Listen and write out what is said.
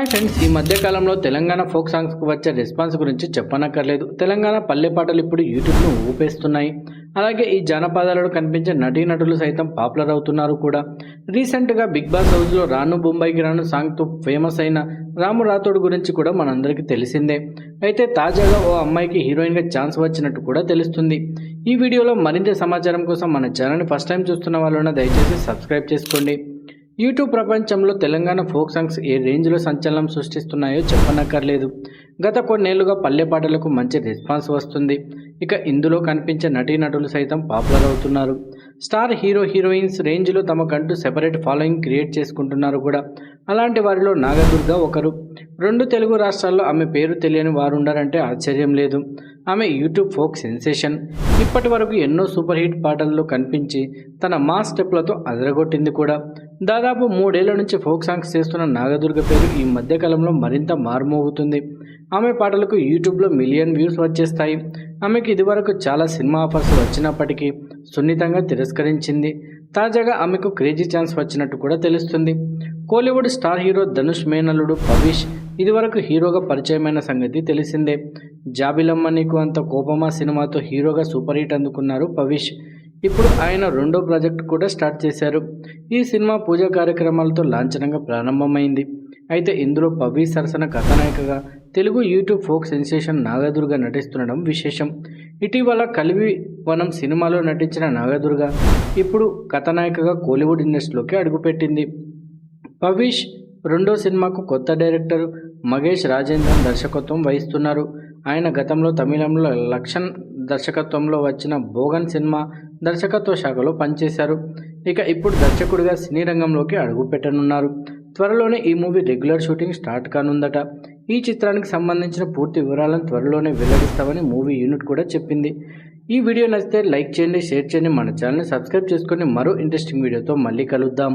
Hi friends, ఈ మధ్య కాలంలో తెలంగాణ ఫోక్ సాంగ్స్కు వచ్చే రెస్పాన్స్ గురించి చెప్పనక్కర్లేదు. తెలంగాణ పల్లె పాటలు ఇప్పుడు యూట్యూబ్ను ఊపేస్తున్నాయి. అలాగే ఈ జానపదాలలో కనిపించే నటీనటులు సైతం పాపులర్ అవుతున్నారు కూడా. రీసెంట్గా బిగ్ బాస్ హౌస్లో రాను బొంబాయికి రాను సాంగ్తో ఫేమస్ అయిన రాము రాథోడ్ గురించి కూడా మనందరికీ తెలిసిందే. అయితే తాజాగా ఓ అమ్మాయికి హీరోయిన్గా ఛాన్స్ వచ్చినట్టు కూడా తెలుస్తుంది. ఈ వీడియోలో మరింత సమాచారం కోసం మన ఛానల్ని ఫస్ట్ టైం చూస్తున్న వాళ్ళున్న దయచేసి సబ్స్క్రైబ్ చేసుకోండి. యూట్యూబ్ ప్రపంచంలో తెలంగాణ ఫోక్ సాంగ్స్ ఏ రేంజ్లో సంచలనం సృష్టిస్తున్నాయో చెప్పనక్కర్లేదు. గత కొన్నేళ్లుగా పల్లె పాటలకు మంచి రెస్పాన్స్ వస్తుంది. ఇక ఇందులో కనిపించే నటీనటులు సైతం పాపులర్ అవుతున్నారు. స్టార్ హీరోయిన్స్ రేంజ్లో తమకంటూ సెపరేట్ ఫాలోయింగ్ క్రియేట్ చేసుకుంటున్నారు కూడా. అలాంటి వారిలో నాగదుర్గ ఒకరు. 2 తెలుగు రాష్ట్రాల్లో ఆమె పేరు తెలియని వారుండారంటే ఆశ్చర్యం లేదు. ఆమె యూట్యూబ్ ఫోక్ సెన్సేషన్. ఇప్పటి వరకు ఎన్నో సూపర్ హిట్ పాటల్లో కనిపించి తన మాస్ స్టెప్లతో అదరగొట్టింది కూడా. దాదాపు 3 ఏళ్ల నుంచి ఫోక్ సాంగ్స్ చేస్తున్న నాగదుర్గ పేరు ఈ మధ్యకాలంలో మరింత మారుమోగుతుంది. ఆమె పాటలకు యూట్యూబ్లో మిలియన్ వ్యూస్ వచ్చేస్తాయి. ఆమెకు ఇదివరకు చాలా సినిమా ఆఫర్స్ వచ్చినప్పటికీ సున్నితంగా తిరస్కరించింది. తాజాగా ఆమెకు క్రేజీ ఛాన్స్ వచ్చినట్టు కూడా తెలుస్తుంది. కోలీవుడ్ స్టార్ హీరో ధనుష్ మేనల్లుడు పవిష్ ఇదివరకు హీరోగా పరిచయమైన సంగతి తెలిసిందే. జాబిలమ్మ నీకు అంత కోపమా సినిమాతో హీరోగా సూపర్ హిట్ అందుకున్నారు పవిష్. ఇప్పుడు ఆయన 2వ ప్రాజెక్ట్ కూడా స్టార్ట్ చేశారు. ఈ సినిమా పూజా కార్యక్రమాలతో లాంఛనంగా ప్రారంభమైంది. అయితే ఇందులో పవి సరసన కథానాయికగా Telugu YouTube folk sensation Nagadurga నటిస్తుండడం విశేషం. ఇటీవల కలివి వనం సినిమాలో నటించిన నాగదుర్గ ఇప్పుడు కథానాయికగా కోలీవుడ్ ఇండస్ట్రీలోకి అడుగుపెట్టింది. పవిష్ 2వ సినిమాకు కొత్త డైరెక్టర్ మగేష్ రాజేంద్రన్ దర్శకత్వం వహిస్తున్నారు. ఆయన గతంలో తమిళంలో లక్ష్మణ్ దర్శకత్వంలో వచ్చిన బోగన్ సినిమా దర్శకత్వ శాఖలో పనిచేశారు. ఇక ఇప్పుడు దర్శకుడిగా సినీ రంగంలోకి అడుగుపెట్టనున్నారు. త్వరలోనే ఈ మూవీ రెగ్యులర్ షూటింగ్ స్టార్ట్ కానుందట. ఈ చిత్రానికి సంబంధించిన పూర్తి వివరాలను త్వరలోనే వెల్లడిస్తామని మూవీ యూనిట్ కూడా చెప్పింది. ఈ వీడియో నచ్చితే లైక్ చేయండి, షేర్ చేయండి, మన ఛానల్ని సబ్స్క్రైబ్ చేసుకొని మరో ఇంట్రెస్టింగ్ వీడియోతో మళ్ళీ కలుద్దాం.